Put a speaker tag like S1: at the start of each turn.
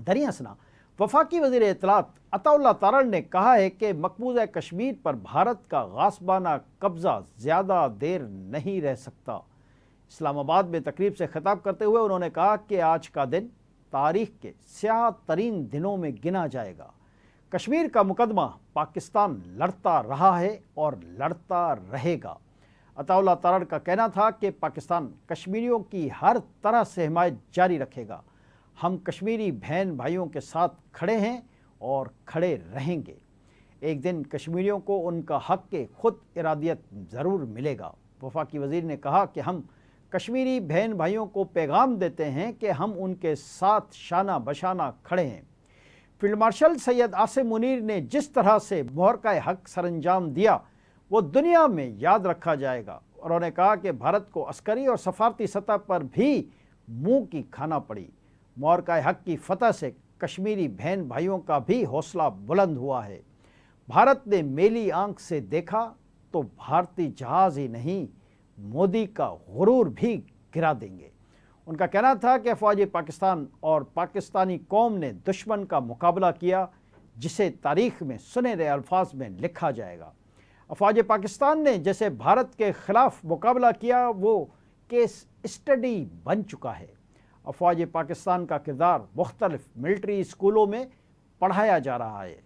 S1: دریا سنا وفاقی وزیر اطلاعات عطا اللہ تارڑ نے کہا ہے کہ مقبوضہ کشمیر پر بھارت کا غاصبانہ قبضہ زیادہ دیر نہیں رہ سکتا۔ اسلام آباد میں تقریب سے خطاب کرتے ہوئے انہوں نے کہا کہ آج کا دن تاریخ کے سیاہ ترین دنوں میں گنا جائے گا۔ کشمیر کا مقدمہ پاکستان لڑتا رہا ہے اور لڑتا رہے گا۔ عطا اللہ تارڑ کا کہنا تھا کہ پاکستان کشمیریوں کی ہر طرح سے حمایت جاری رکھے گا۔ ہم کشمیری بہن بھائیوں کے ساتھ کھڑے ہیں اور کھڑے رہیں گے۔ ایک دن کشمیریوں کو ان کا حق خود ارادیت ضرور ملے گا۔ وفاقی وزیر نے کہا کہ ہم کشمیری بہن بھائیوں کو پیغام دیتے ہیں کہ ہم ان کے ساتھ شانہ بشانہ کھڑے ہیں۔ فیلڈ مارشل سید عاصم منیر نے جس طرح سے محرکہ حق سر انجام دیا وہ دنیا میں یاد رکھا جائے گا۔ انہوں نے کہا کہ بھارت کو عسکری اور سفارتی سطح پر بھی منہ کی کھانا پڑی۔ محرکہ حق کی فتح سے کشمیری بہن بھائیوں کا بھی حوصلہ بلند ہوا ہے۔ بھارت نے میلی آنکھ سے دیکھا تو بھارتی جہاز ہی نہیں مودی کا غرور بھی گرا دیں گے۔ ان کا کہنا تھا کہ افواج پاکستان اور پاکستانی قوم نے دشمن کا مقابلہ کیا جسے تاریخ میں سنہرے الفاظ میں لکھا جائے گا۔ افواج پاکستان نے جیسے بھارت کے خلاف مقابلہ کیا وہ کیس اسٹڈی بن چکا ہے۔ افواج پاکستان کا کردار مختلف ملٹری اسکولوں میں پڑھایا جا رہا ہے۔